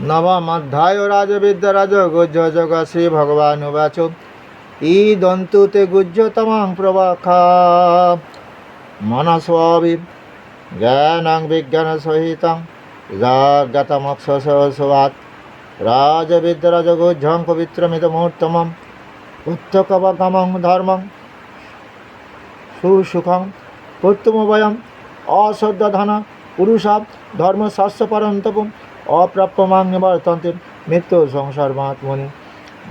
नवमध्याय राजविद्याराज गुज्ज जग श्री भगवान उवाच ईदन्तु ते गुज्जतमं प्रवाखा मनस्वाभि ज्ञानं विज्ञानसहितं जागतमक्षसवात् राजविद्याराज गुज्जं पवित्रमिदमुत्तमम् उत्तकवगमं धर्मं सुसुखं पुत्रमभयम् अश्रद्धधन पुरुषा धर्मशास्त्रपरन्तपम् अप्राप्यमां निवर्तन्ते मृत्यु संसारमात्मनि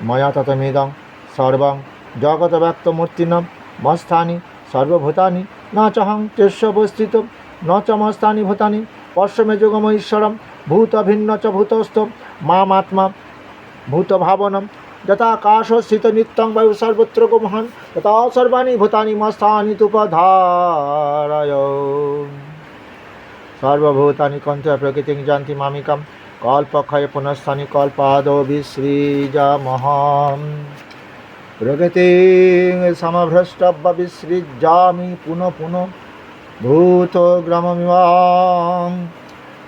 मया ततमिदं सर्वं जगद्व्यक्तमूर्तिनं मस्थानि सर्वभूतानि न चाहं तेष्वस्थितो न च मस्तानि भूतानि पश्यमे जोगमईश्वरं भूतभिन्न च भूतस्थो मामात्मा भूतभावनं यथाकाशस्थित नित्यं वायु सर्वत्र गुमहन् तथा सर्वाणि भूतानि मस्तानि तुपधारय सर्वभूतानि कन्त्य प्रकृतिं जानति मामिकं कल्पक्षये पुनस्तानि कल्पादो विसृजाम्यहम् प्रकृतिं समभ्रष्टव्य विसृजामि पुनः पुनः भूतग्राममिमां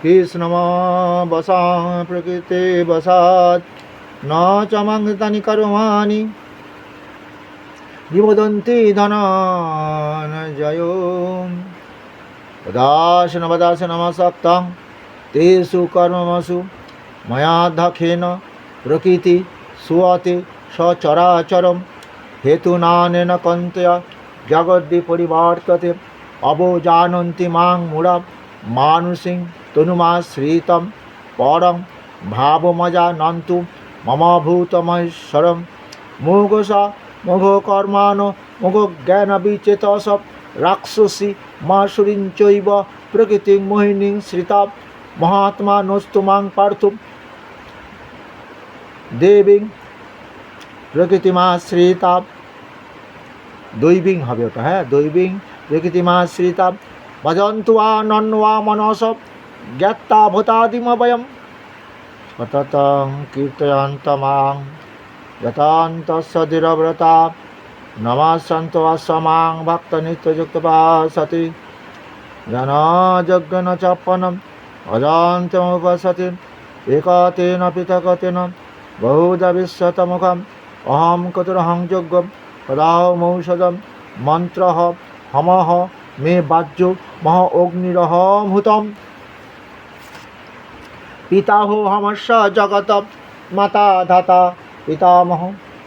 कृष्णमवसां प्रकृते वशात् न च मङ्गतानि कर्माणि निबोधन्ति धनञ्जयो उदासीनवदासीनमसक्तं तेषु कर्मसु मयाध्यक्षेण प्रकृति सुअते सचराचरं हेतुनानेन कन्त्या जगद्दि परिवर्तते अवजानन्ति मां मूढा मानुषीं तनुमाश्रितं परं भावमजानन्तु मम भूतमहेश्वरं मोघसा मोघकर्माणो मोघज्ञानविचेतस राक्षसी मासुरीं चैव प्रकृतिं मोहिनीं श्रिता महात्मानस्तु मां पार्थो देवीं प्रकृतिमाश्रिता दैवीं হবে ওটা হ্যাঁ दैवीं प्रकृतिमाश्रिता भजन्तु वा नन्वा मनस ज्ञात्वा भूतादिमभयं सततं कीर्तयन्तमां यतान्तस्य धीरव्रता नमस्सन्तो अस्मां भक्तनित्ययुक्तपासति जनयज्ञेन चपनं अजान्त्यमुपसति एकतेन पृथकतेन बहुधा विश्वतमुखम् अहं कतुरहं यज्ञं कदामौषधं मन्त्रः हमः मे वाज्यो मह अग्निरहमहुतं पिताहो हमस्य जगत माता धाता पितामह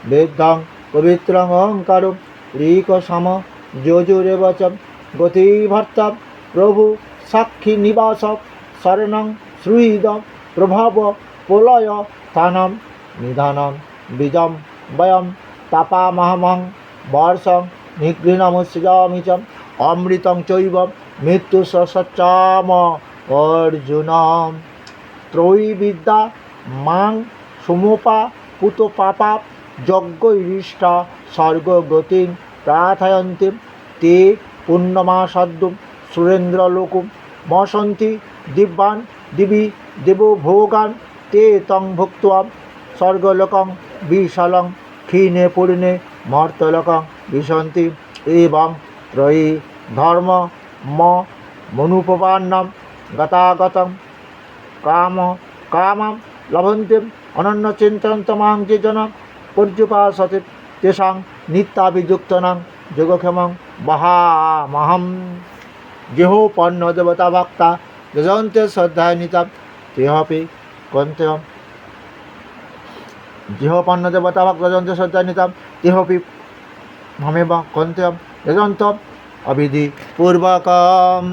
वेदं पवित्रं ओंकारो ऋकसम यजुरेव च गतिभर्ता प्रभु साक्षी निवास शरणं श्रुहिद प्रभाव प्रलय स्थानं निधानं बीजं वयं तपामहमं वर्षं निगृह्णमुत्सृजामि च अमृतं चैव मृत्युसच्चाम अर्जुनं त्रयीविद्या मां सुमोपा पुतो पापा यज्ञैरिष्टा स्वर्गगतिं प्रार्थयन्ति ते पुण्यमासाद्दुं सुरेन्द्रलोकं वसन्ति दिव्यान् दिवि देवो भोगान् ते तं भुक्त्वा स्वर्गलोकं विशालं क्षीणे पूर्णे मर्त्यलोकं विशन्ति एवं त्रयी धर्म मनुपपन्नं गतागतं कामं लभन्ते अनन्यचिन्तयन्तमां ये जनाः पर्युपासते तेषां नित्याभियुक्तानां योगक्षेमं वहामहम् जेहोपन्नदेवता भक्ता यजन्ते श्रद्धयान्विताः तेऽपि कन्त्यं जेहोपन्नदेवता भक्ता यजन्ते श्रद्धयान्विताः तेऽपि ममेव कन्त्यं यजन्तम् अविधिपूर्वकम्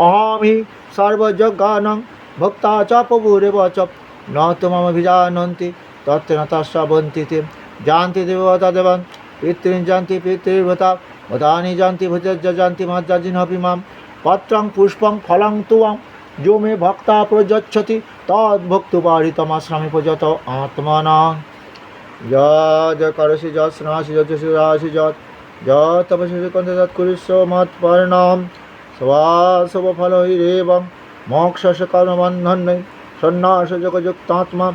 अहं हि सर्वयज्ञानां भक्ता च प्रभुरेव च न तु ममभिजानन्ति तत्तेन तस्सवन्ति ते जानति देवता देवान् पितॄन् जानति पितृभूता भूतानि जानति भूतज जानति मज्जाजिनोऽपि मां पत्रं पुष्पं फलं तु वां यो मे भक्ता प्रयच्छति तद्भक्तुपारितमस्मि पूजत आत्मनां यज् करोषि यत् स्नासि यज् तपसि कन्ते तत्कुरुष्व मत्पर्णां स्वाशुभफलैरेवं मोक्षस्य कर्मबन्धनै सन्न्यासयोगयुक्तात्मा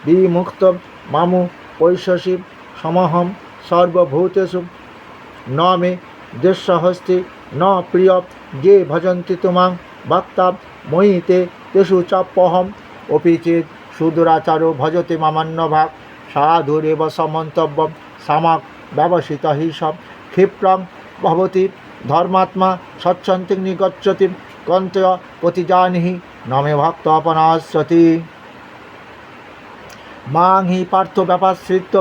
विमुक्तं मामु पैशसि समहं सर्वभूतेषु न मे देशहस्ति न प्रिय ये भजन्ति तु मां भक्ता मयि ते तेषु चाप्यहम् अपि चेत् সুদুরাচারো ভজতে মামান্য ভাগ সাধুরেব সমন্তব্যম সামাক ব্যবসিত হি সব ক্ষিপ্রং ভবতি ধর্মাত্মা সচ্ছন্তিং নিগচ্ছতি কন্তয় প্রতিজানিহি নমে ভক্ত অপনাশ্রতি মাং হি পার্থ ব্যাপাশ্রিত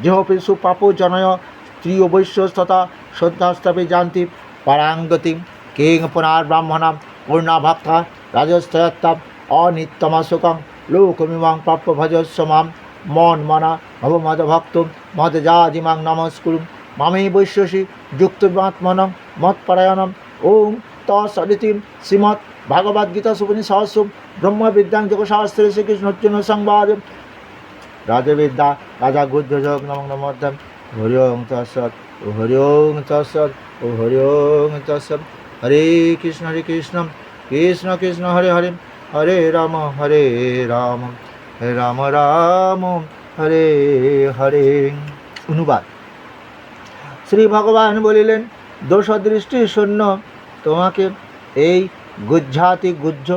যেহপি সুপাপো জনয় স্ত্রীয় বৈশ্যস্ততা শ্রদ্ধাস্তপে জানতি পরাঙ্গতি কিং পুনর্ব্রাহ্মণাম পূর্ণা ভক্তা রাজস্তয়ত্তাম অনিত্যমাশুকং লোকমিমাং প্রাপ্য ভজস্ব মাম মন মনা ভবমদ ভক্ত মদ যাজিমাং নমস্কুরুম মামে বৈশ্যসি যুক্তমাত্মনং মৎপরায়ণম ওম তৎসদিতি শ্রীমদ্ ভাগবদ্গীতা সুপনিষৎসু ব্রহ্মবিদ্যাং যোগশাস্ত্রে শ্রীকৃষ্ণর্জুন সংবাদ রাজবিদ্যা রাজা গুহ্যযোগ নমঃ নমঃ হরি ওম তৎসৎ ও হরি ওম তৎসৎ ও হরি ওম তৎসৎ হরে কৃষ্ণ কৃষ্ণ কৃষ্ণ হরে হরে হরে রাম হরে রাম রাম হরে হরে। অনুবাদ। শ্রী ভগবান বলিলেন, দোষদৃষ্টি শূন্য তোমাকে এই গুহ্যাতি গুহ্য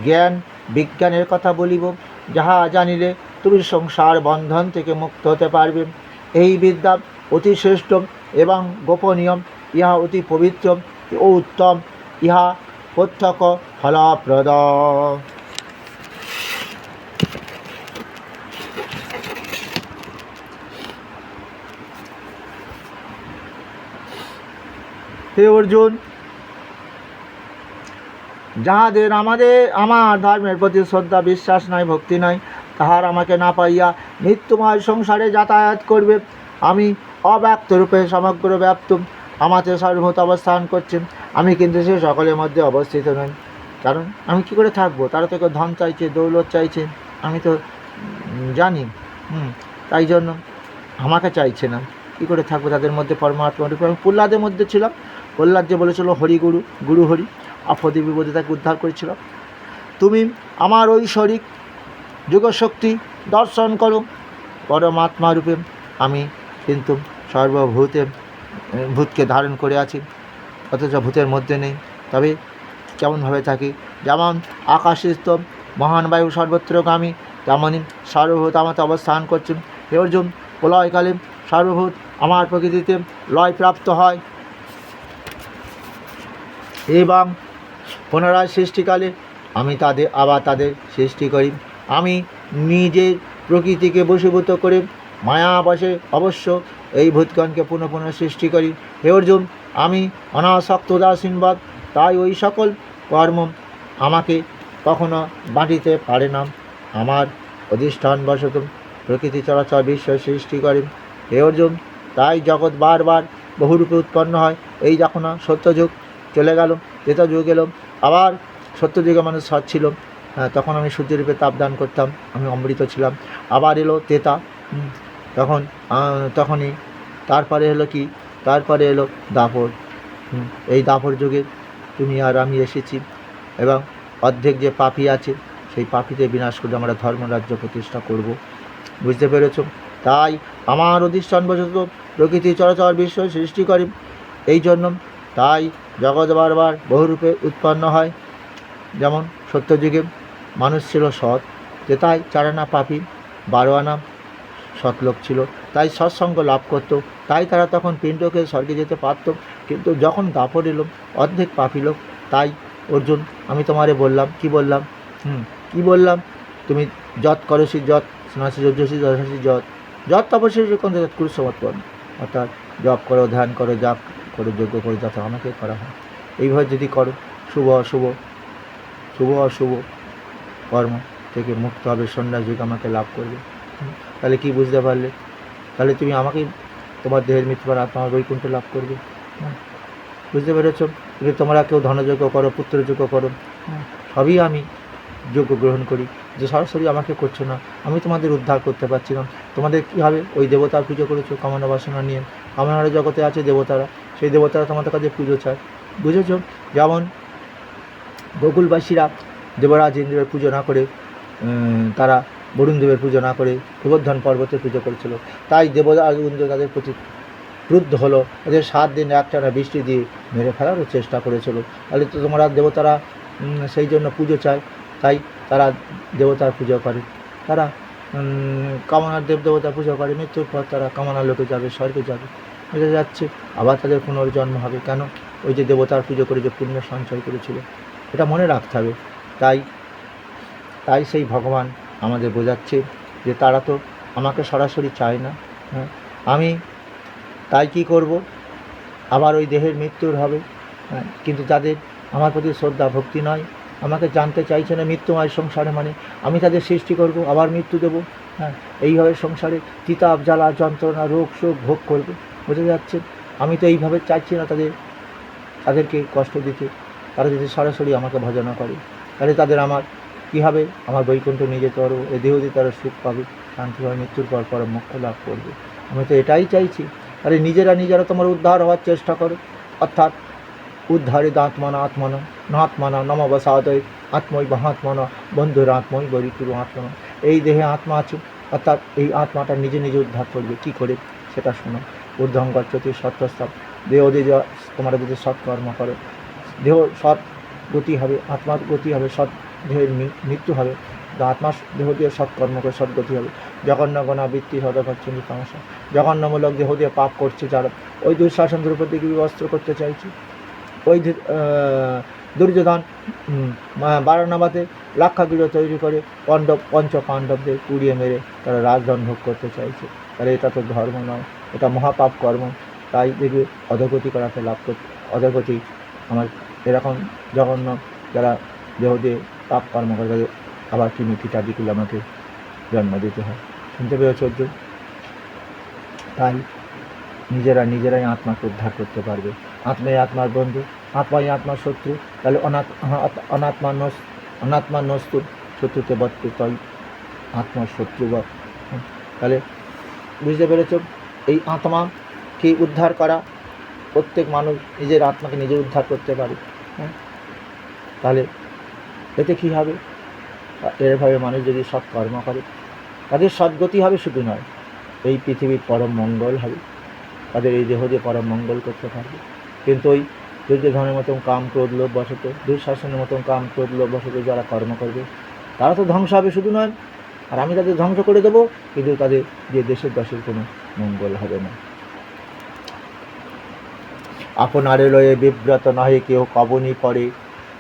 জ্ঞান বিজ্ঞানের কথা বলিব, যাহা জানিলে তুমি সংসার বন্ধন থেকে মুক্ত হতে পারবে। এই বিদ্যা অতি শ্রেষ্ঠ এবং গোপনীয়, ইহা অতি পবিত্র ও উত্তম, ইহা প্রত্যক্ষ ফলপ্রদ। হে অর্জুন, যাহাদের আমার ধর্মের প্রতি শ্রদ্ধা বিশ্বাস নাই, ভক্তি নাই, তাহার আমাকে না পাইয়া মৃত্যুময় সংসারে যাতায়াত করবে। আমি অব্যক্ত রূপে সমগ্র ব্যাপ্ত, আমাতে সর্বভূত অবস্থান করছে, আমি কিন্তু সে সকলের মধ্যে অবস্থিত নই। কারণ আমি কি করে থাকবো? তারা তো কেউ ধন চাইছে, দৌলত চাইছে, আমি তো জানি, তাই জন্য আমাকে চাইছে না। কী করে থাকবো তাদের মধ্যে পরমাত্মা রূপে? আমি প্রহ্লাদের মধ্যে ছিলাম। প্রহ্লাদ যে বলেছিল হরি গুরু, গুরু হরি, আপদে বিপদে তাকে উদ্ধার করেছিল। তুমি আমার ঐশ্বরিক যোগশক্তি দর্শন করো। পরমাত্মা রূপে আমি কিন্তু ভূতকে ধারণ করে আছি, অথচ ভূতের মধ্যে নেই। তবে কেমনভাবে থাকি? যেমন আকাশস্থ মহান বায়ু সর্বত্রগামী, তেমনই সর্বভূত আমাতে অবস্থান করছেন। হে অর্জুন, প্রলয়কালে সর্বভূত আমার প্রকৃতিতে লয়প্রাপ্ত হয় এবং পুনরায় সৃষ্টিকালে আমি তাদের সৃষ্টি করি। আমি নিজের প্রকৃতিকে বশীভূত করে মায়াবশে অবশ্য এই ভূতগণকে পুনঃ পুনঃ সৃষ্টি করি। হে অর্জুন, আমি অনাসক্ত উদাসীনবাদ, তাই ওই সকল কর্ম আমাকে কখনো বাঁধিতে পারে না। আমার অধিষ্ঠানবশত প্রকৃতি চরাচর বিশ্ব সৃষ্টি করে। হে অর্জুন, তাই জগৎ বারবার বহুরূপে উৎপন্ন হয়। এই যখন সত্যযুগ চলে গেল, ত্রেতাযুগ এলো, আবার সত্যযুগে মানুষ সৎ ছিল, তখন আমি সূর্যরূপে তাপদান করতাম, আমি অমৃত ছিলাম। আবার এলো ত্রেতা, তখনই তারপরে হলো কি? তারপরে এলো দাপর। এই দাপর যুগে তুমি আর আমি এসেছি এবং অর্ধেক যে পাপী আছে সেই পাপীতে বিনাশ করে আমরা ধর্মরাজ্য প্রতিষ্ঠা করব। বুঝতে পেরেছ? তাই আমার অধিষ্ঠানবশত প্রকৃতি চরাচর বিশ্ব সৃষ্টি করে। এই জন্য তাই জগৎ বারবার বহুরূপে উৎপন্ন হয়। যেমন সত্যযুগে মানুষ ছিল সৎ, তাই 4 আনা পাপী, 12 আনা সৎলোক ছিল, তাই সৎসঙ্গ লাভ করত, তাই তারা তখন পিণ্ডকে স্বর্গে যেতে পারত। কিন্তু যখন দাপর এলো, অর্ধেক পাপী লোক। তাই অর্জুন, আমি তোমারে বললাম, কি বললাম? তুমি যৎ করসি যৎ স্নাসি যজ্ঞসি দশাসি যৎ তপস্বী কুরু সমর্পণ, অর্থাৎ জপ করো, ধ্যান করো, জাপ করো, যজ্ঞ করো, যথা আমাকে করা হয়। এইভাবে যদি করো, শুভ অশুভ কর্ম থেকে মুক্ত হবে, সন্ন্যাস যুগ আমাকে লাভ করবে। তাহলে কি বুঝতে পারলে? তাহলে তুমি আমাকেই তোমার দেহের মৃত্যুর আত্মা বৈকুণ্ঠ লাভ করবে। বুঝতে পেরেছ? যদি তোমরা কেউ ধনযজ্ঞ করো, পুত্রযজ্ঞ করো, সবই আমি যজ্ঞ গ্রহণ করি, যে সরাসরি আমাকে করছো না, আমি তোমাদের উদ্ধার করতে পারছি না। তোমাদের কী হবে? ওই দেবতার পুজো করেছো কামনা বাসনা নিয়ে। কামনার জগতে আছে দেবতারা, সেই দেবতারা তোমাদের কাছে পুজো চায়। বুঝেছ? যেমন গোকুলবাসীরা দেবরাজ ইন্দ্রের পুজো না করে, তারা বরুণদেবের পুজো না করে গোবর্ধন পর্বতের পুজো করেছিল। তাই দেবরাজ ইন্দ্র তাদের প্রতি ক্রুদ্ধ হলো, এদের 7 দিন একটানা বৃষ্টি দিয়ে মেরে ফেলারও চেষ্টা করেছিল। তাহলে তো তোমরা দেবতারা সেই জন্য পুজো চায়, তাই তারা দেবতার পুজো করে। তারা কামনার দেবদেবতা পুজো করে, মৃত্যুর পর তারা কামনার লোকে যাবে, স্বর্গে যাবে, বোঝা যাচ্ছে। আবার তাদের পুনর্জন্ম হবে, কেন? ওই যে দেবতার পুজো করে যে পুণ্য সঞ্চয় করেছিল, এটা মনে রাখতে হবে। তাই সেই ভগবান আমাদের বোঝাচ্ছে যে তারা তো আমাকে সরাসরি চায় না, হ্যাঁ, আমি তাই কি করব, আবার ওই দেহের মৃত্যুর হবে, হ্যাঁ, কিন্তু যাদের আমার প্রতি শ্রদ্ধা ভক্তি নয়, আমাকে জানতে চাইছে না মৃত্যুময় সংসারে, মানে আমি তাদের সৃষ্টি করব, আবার মৃত্যু দেব, হ্যাঁ, এইভাবে সংসারে তিতাব জ্বালা যন্ত্রণা রোগ শোক ভোগ করবে, বোঝা যাচ্ছে। আমি তো এইভাবে চাইছি না তাদেরকে কষ্ট দিতে। তারা যদি সরাসরি আমাকে ভজনা করে, তাহলে তাদের আমার কী হবে? আমার বৈকুণ্ঠ নিয়ে যেতে পারবো, এ দেহ দিয়ে তারা সুখ পাবে, শান্তি হয়, মৃত্যুর পর পরম মোক্ষ লাভ করবে। আমি তো এটাই চাইছি। তাহলে নিজেরা তোমার উদ্ধার হওয়ার চেষ্টা করো, অর্থাৎ উদ্ধারে আত্মানা নমবসাদয় আত্মই মহাত্মনা বন্ধুর আত্মই বরিকুরু আত্মনা। এই দেহে আত্মা আছে, অর্থাৎ এই আত্মাটা নিজে উদ্ধার করবে। কী করে সেটা শোনো। ঊর্ধ্বং গচ্ছতি সত্যস্থাপ, দেহ দিয়ে তোমরা যদি সৎকর্ম করো, দেহ সৎ গতি হবে, আত্মার গতি হবে, সৎ দেহের মৃত্যু হবে, আত্মা দেহ দিয়ে সৎকর্ম করে সদ্গতি হবে। জঘন্য গণাবৃত্তি সদকচ্ছন্দি তামসা, জঘন্যমূলক দেহ দিয়ে পাপ করছে যারা, ওই দুঃশাসন দ্রৌপদীকে বিবস্ত্র করতে চাইছে। ওই দুর্যোধন বারাণবাতে লাক্ষাগৃহ তৈরি করে পঞ্চ পাণ্ডবদের পুড়িয়ে মেরে তারা রাজদণ্ড ভোগ করতে চাইছে। তাহলে এটা তো ধর্ম নয়, এটা মহাপাপ কর্ম। তাই দেখবে অধোগতি করাতে লাভ করতে, অধোগতি আমার এরকম জঘন্য যারা দেহ দিয়ে পাপ কর্ম করে, তাদের আবার কি মিঠিটাদিগুলো আমাকে জন্ম দিতে হয়। শুনতে পেয়েছ অর্জুন? তাই নিজেরাই আত্মাকে উদ্ধার করতে পারবে। আত্মাই আত্মার বন্ধু, আত্মাই আত্মার শত্রু। তাহলে অনাত্মা নস্তুর শত্রুতে বত্তু, তাই আত্মার শত্রু বা। তাহলে বুঝতে পেরেছ? এই আত্মাকে উদ্ধার করা, প্রত্যেক মানুষ নিজের আত্মাকে নিজে উদ্ধার করতে পারে, হ্যাঁ। তাহলে এতে কী হবে? এরভাবে মানুষ যদি সৎকর্ম করে, তাদের সদ্গতি হবে, শুধু নয়, এই পৃথিবীর পরম মঙ্গল হবে, তাদের এই দেহ দিয়ে পরম মঙ্গল করতে পারবে। কিন্তু ওই দুর্যোধনের মতন কাম ক্রোধ লোভ বশত, দুঃশাসনের মতন কাম ক্রোধ লোভ বশত যারা কর্ম করবে, তারা তো ধ্বংস হবে, শুধু নয়, আর আমি তাদের ধ্বংস করে দেবো, কিন্তু তাদের যে দেশের দশের কোনো মঙ্গল হবে না। আপনারে লয়ে বিব্রত নহে কেউ কবনি পড়ে,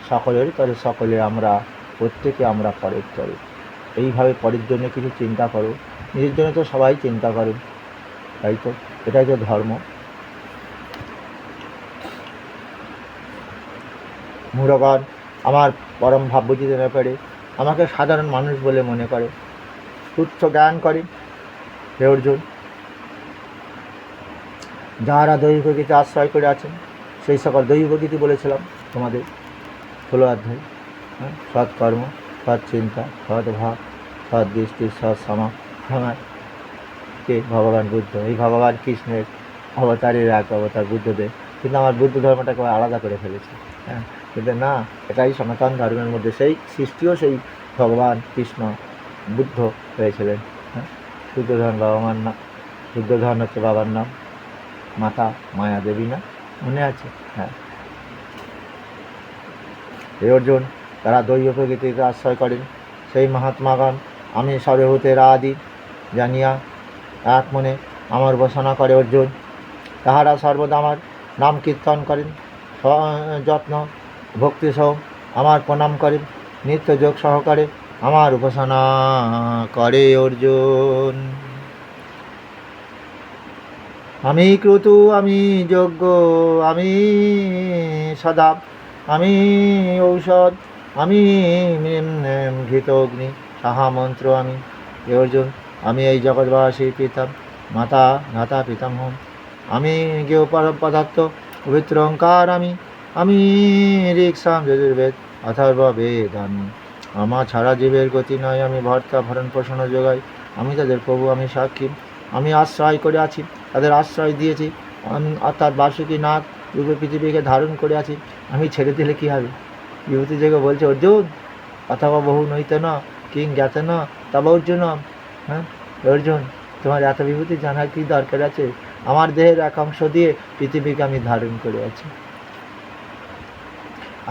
সকলের তরে সকলে আমরা, প্রত্যেকে আমরা পরের তরে। এইভাবে পরের জন্য কিছু চিন্তা করো, নিজের জন্য তো সবাই চিন্তা করে, তাই তো, এটাই তো ধর্ম। মূঢ়গণ আমার পরম ভাব বুঝিতে না পারে, আমাকে সাধারণ মানুষ বলে মনে করে, তুচ্ছ জ্ঞান করে। হে অর্জুন, যাহারা দৈবগীতে আশ্রয় করে আছেন, সেই সকল দৈবগীতি বলেছিলাম তোমাদের 16 অধ্যায়, হ্যাঁ, সৎকর্ম, সৎ চিন্তা, সদ্ভাব, সৎ দৃষ্টি, সৎ সমাধান, কে ভগবান বুদ্ধ, এই ভগবান কৃষ্ণের অবতারের এক অবতার বুদ্ধদেব, কিন্তু আমার বুদ্ধ ধর্মটাকে আলাদা করে ফেলেছে, হ্যাঁ। কিন্তু না, এটাই সনাতন ধর্মের মধ্যে, সেই সৃষ্টিও সেই ভগবান কৃষ্ণ বুদ্ধ হয়েছিলেন, হ্যাঁ। শুদ্ধোধন বাবা মার নাম, শুদ্ধোধন হচ্ছে বাবার নাম, মাতা মায়া দেবী, না মনে আছে? হ্যাঁ। এই অর্জুন, তারা দৈব প্রকৃতিকে আশ্রয় করেন, সেই মহাত্মাগণ আমি সর্বভূতের আদি জানিয়া এক মনে আমার উপাসনা করে অর্জুন। তাহারা সর্বদা আমার নাম কীর্তন করেন, যত্ন ভক্তি সহ আমার প্রণাম করেন, নিত্য যোগ সহকারে আমার উপাসনা করে অর্জুন। আমি ক্রতু, আমি যজ্ঞ, আমি সদা, আমি ঔষধ, আমি ঘৃত অগ্নি, সাহা মন্ত্র আমি। হে অর্জুন, আমি এই জগৎবাসীর পিতা মাতা ধাতা পিতামহ, আমি জ্ঞেয় পরম পদার্থ পবিত্র ওঙ্কার, আমি ঋক্ সাম যজুর্বেদ অথর্ব বেদ, আমার ছাড়া জীবের গতি নয়, আমি ভর্তা ভরণ পোষণ যোগাই, আমি তাদের প্রভু, আমি সাক্ষী, আমি আশ্রয় করে আছি, তাদের আশ্রয় দিয়েছি, অর্থাৎ বার্ষিকী নাগ রূপে পৃথিবীকে ধারণ করে আছি, আমি ছেড়ে দিলে কী হবে? বিভূতি যোগে বলছে অর্জুন, অথবা বহু নইতে না কিং জ্ঞাত না তবে অর্জুন। হ্যাঁ অর্জুন, তোমার এত বিভূতি জানার কী দরকার আছে? আমার দেহের এক অংশ দিয়ে পৃথিবীকে আমি ধারণ করে আছি,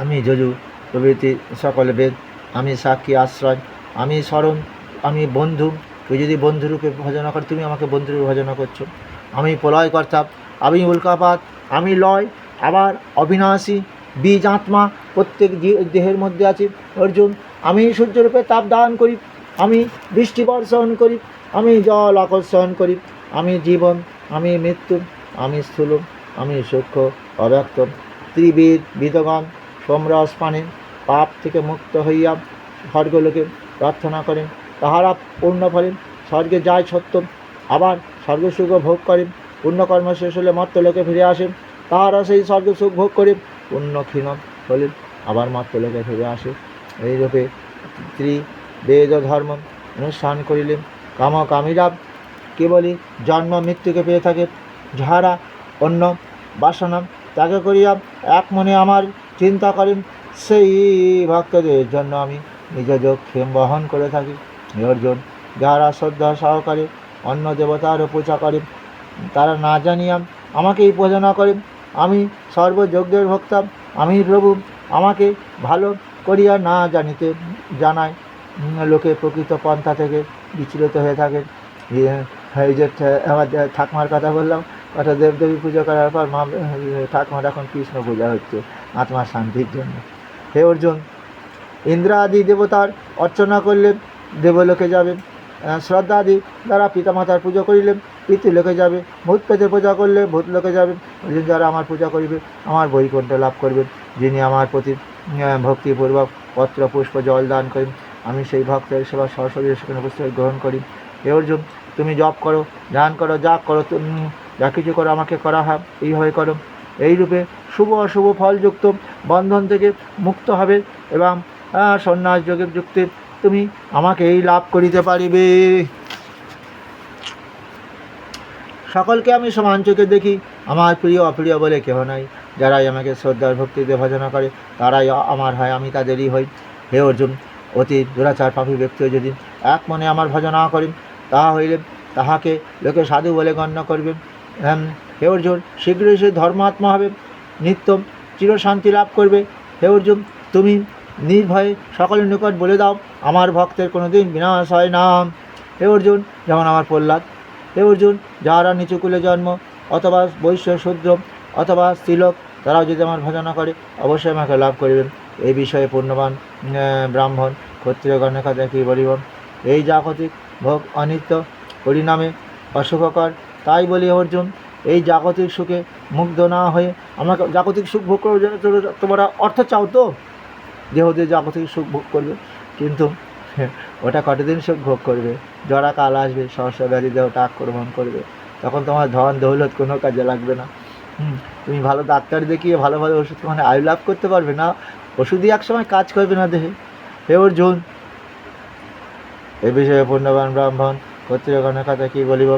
আমি যজু প্রভৃতি সকল বেদ, আমি সাক্ষী আশ্রয়, আমি স্মরণ আমি বন্ধু, তুই যদি বন্ধুরূপে ভজনা কর, তুমি আমাকে বন্ধুরূপে ভজনা করছো। আমি প্রলয়কর্তা, আমি উল্কাপাত, আমি লয়, আবার অবিনাশী বীজ আত্মা প্রত্যেক দেহের মধ্যে আছে। অর্জুন, আমি সূর্যরূপে তাপ দান করি, আমি বৃষ্টি বর্ষণ করি, আমি জল আকর্ষণ করি, আমি জীবন, আমি মৃত্যু, আমি স্থূল, আমি সূক্ষ্ম, অব্যক্ত। ত্রিবিদ বিদগণ সোমরস পানে পাপ থেকে মুক্ত হইয়া স্বর্গলোকে প্রার্থনা করেন, তাহারা পূর্ণ ফলেন স্বর্গে যায় সত্য, আবার স্বর্গসুখ ভোগ করেন। পুণ্যকর্ম শেষ হলে মর্ত্যলোকে ফিরে আসেন, তাহারা সেই স্বর্গসুখ ভোগ করে পুণ্য ক্ষীণ হলেন, আবার মর্ত্যলোকে ফিরে আসে। এইরূপে ত্রিবেদ ধর্ম অনুষ্ঠান করিলেন। কামকামীরা কেবলই জন্ম মৃত্যুকে পেয়ে থাকে, যাহারা অন্য বাসনা ত্যাগ করিয়া এক মনে আমার চিন্তা করেন, সেই ভক্তদের জন্য আমি নিজ যোগক্ষেম বহন করে থাকি। অর্জুন, যাহারা শ্রদ্ধা সহকারে অন্য দেবতারও পূজা করেন, তারা না জানিয়া আমাকেই ভজনা করেন। আমি সর্বযজ্ঞের ভক্তা, আমি প্রভু, আমাকে ভালো করিয়া না জানিতে জানায় লোকে প্রকৃত পন্থা থেকে বিচলিত হয়ে থাকেন। এই যে আমার ঠাকুমার কথা বললাম, অর্থাৎ দেবদেবী পুজো করার পর মা ঠাকুমার এখন কৃষ্ণ পূজা হচ্ছে আত্মার শান্তির জন্য। হে অর্জুন, ইন্দ্রাদি দেবতার অর্চনা করলে দেবলোকে যাবেন, শ্রদ্ধাদি দ্বারা পিতামাতার পূজা করিলে পিতৃলোকে যাবে, ভূত পেতের পূজা করলে ভূতলোকে যাবেন। অর্জুন, যারা আমার পূজা করিবে আমার বৈকুণ্ঠ লাভ করবেন। যিনি আমার প্রতি ভক্তিপূর্বক পত্র পুষ্প জল দান করেন, আমি সেই ভক্তের সেবা সরস্বতী সেখানে পুস্তক গ্রহণ করি। হে অর্জুন, তুমি জপ করো, ধ্যান করো, যা করো, যা কিছু করো আমাকে করা হয় এইভাবে করো। এইরূপে শুভ অশুভ ফলযুক্ত বন্ধন থেকে মুক্ত হবে এবং সন্ন্যাস যোগের যুক্তে তুমি আমাকে এই লাভ করিতে পারিবে। সকলকে আমি সমান চোখে দেখি, আমার প্রিয় অপ্রিয় বলে কেহ নাই। যারাই আমাকে শ্রদ্ধার ভক্তিতে ভজনা করে তারাই আমার হয়, আমি তাদেরই হই। হে অর্জুন, অতি দুরাচার পাপী ব্যক্তিও যদি এক মনে আমার ভজনা করেন, তাহা হইলে তাহাকে লোকে সাধু বলে গণ্য করবেন। হে অর্জুন, শীঘ্রই সে ধর্মাত্মা হবে, নিত্য চিরশান্তি লাভ করবে। হে অর্জুন, তুমি নির্ভয়ে সকলের নিকট বলে দাও, আমার ভক্তের কোনো দিন বিনাশ হয় না। হে অর্জুন, যেমন আমার প্রহ্লাদ। হে অর্জুন, যাহারা নিচুকুলে জন্ম, অথবা বৈশ্য শূদ্র অথবা স্ত্রীলোক, তারাও যদি আমার ভজনা করে অবশ্যই আমাকে লাভ করিবেন। এই বিষয়ে পূর্ণবান ব্রাহ্মণ ক্ষত্রিয়গণের কথা কী বলিব? এই জাগতিক ভোগ অনিত্য, পরিণামে অসুখকর। তাই বলি অর্জুন, এই জাগতিক সুখে মুগ্ধ না হয়ে আমাকে জাগতিক সুখ ভোগ করার জন্য তোমরা অর্থ চাও তো, দেহ দিয়ে জাগতিক সুখ ভোগ করবে, কিন্তু ওটা কতদিন সুখ ভোগ করবে? জরা কাল আসবে, সহস্র ব্যাধি দেহটা আক্রমণ করবে, তখন তোমার ধন দৌলত কোনো কাজে লাগবে না। তুমি ভালো ডাক্তার দেখিয়ে ভালো ভালো ওষুধ মানে আয়ু লাভ করতে পারবে না, ওষুধই একসময় কাজ করবে না দেহে। হে অর্জুন, এ বিষয়ে পূর্ণবান ব্রাহ্মণ ক্ষত্রিয়গণের কথা কী বলিব?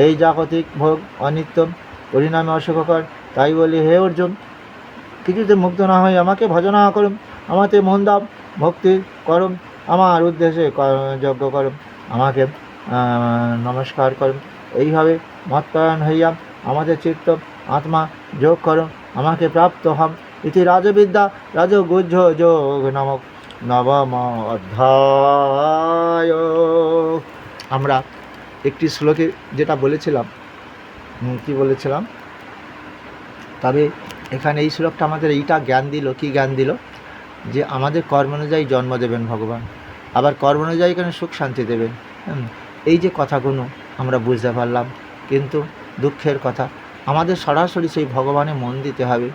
এই জাগতিক ভোগ অনিত্য, পরিণামে অসুখকর। তাই বলি হে অর্জুন, কিছুতে মুক্ত না হয়ে আমাকে ভজনা করুন, আমাতে মন দাও, ভক্তি করুন, আমার উদ্দেশ্যে যজ্ঞ করুন, আমাকে নমস্কার করুন। এইভাবে মতপরায়ণ হইয়া আমাদের চিত্ত আত্মা যোগ করুন, আমাকে প্রাপ্ত হন। ইতি রাজবিদ্যা রাজগুহ্য যোগ নামক নবম অধ্যায়। আমরা একটি শ্লোকে যেটা বলেছিলাম, কি বলেছিলাম, তবে এখানে এই শ্লোকটা আমাদের এইটা জ্ঞান দিল, কি জ্ঞান দিল? যে আমাদের কর্ম অনুযায়ী জন্ম দেবেন ভগবান, আবার কর্ম অনুযায়ী এখানে সুখ শান্তি দেবেন। এই যে কথাগুলো আমরা বুঝতে পারলাম, কিন্তু দুঃখের কথা আমাদের সরাসরি সেই ভগবানে মন দিতে হবে,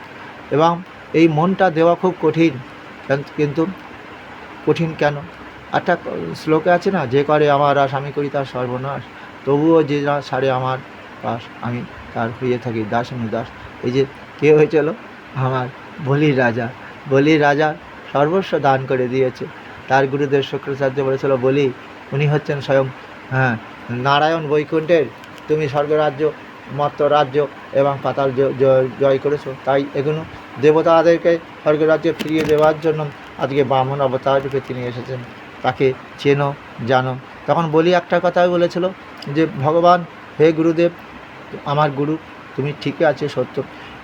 এবং এই মনটা দেওয়া খুব কঠিন। কিন্তু কঠিন কেন? একটা শ্লোকে আছে না, যে করে আমার আশ আমি করি তার সর্বনাশ, তবুও যে না সারে আমার পাশ আমি তার হয়ে থাকি দাস আমি দাস। এই যে কে হয়েছিল? আমার বলির রাজা। বলির রাজা সর্বস্ব দান করে দিয়েছে। তার গুরুদেব শুক্রাচার্য বলেছিল, বলি উনি হচ্ছেন স্বয়ং নারায়ণ বৈকুণ্ঠের, তুমি স্বর্গরাজ্য মর্ত্য রাজ্য এবং পাতাল জয় করেছো, তাই এগুলো দেবতাদেরকে স্বর্গরাজ্যে ফিরিয়ে দেওয়ার জন্য আজকে বামন অবতার রূপে তিনি এসেছেন, তাকে চেনো জানো। তখন বলি একটা কথাই বলেছিল যে, ভগবান হে গুরুদেব, আমার গুরু তুমি ঠিকই আছে সত্য,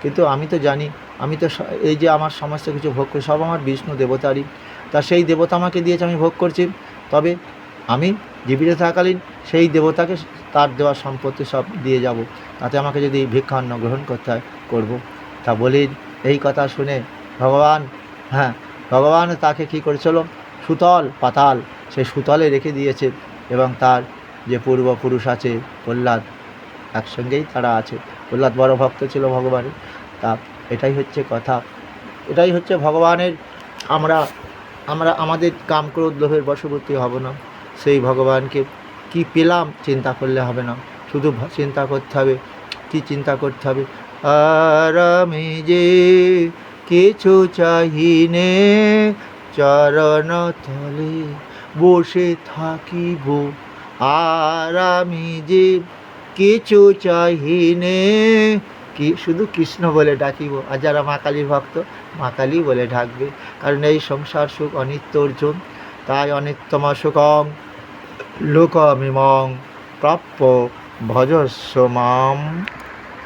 কিন্তু আমি তো জানি, আমি তো এই যে আমার সমস্ত কিছু ভোগ করি সব আমার বিষ্ণু দেবতারই, তা সেই দেবতা আমাকে দিয়েছে, আমি ভোগ করছি, তবে আমি জীবিত থাকালীন সেই দেবতাকে তার দেওয়া সম্পত্তি সব দিয়ে যাব, তাতে আমাকে যদি ভিক্ষান্ন গ্রহণ করতে হয় করব। তা বলি এই কথা শুনে ভগবান, হ্যাঁ, ভগবান তাকে কী করেছিল, সুতল পাতাল, সেই সুতলে রেখে দিয়েছে, এবং তার যে পূর্বপুরুষ আছে প্রহ্লাদ, একসঙ্গেই তারা আছে। প্রহ্লাদ বড় ভক্ত ছিল ভগবানের। তা এটাই হচ্ছে কথা, এটাই হচ্ছে ভগবানের। আমরা আমরা আমাদের কাম ক্রোধ লোভের বশবর্তী হব না। সেই ভগবানকে কি পেলাম চিন্তা করলে হবে না, শুধু চিন্তা করতে হবে, কি চিন্তা করতে হবে, আর আমি যে কিছু চাহিনে চরণ তলে বসে থাকিব, আর আমি যে কিছু চাহিনে, কি শুধু কৃষ্ণ বলে ডাকিব। আর যারা মা কালীর ভক্ত, মা কালী বলে ডাকবে, কারণ এই সংসার সুখ অনিত্য অর্জুন। তাই অনিত্যম সুখম লোকমিমং প্রাপ্য ভজস্ব মাম।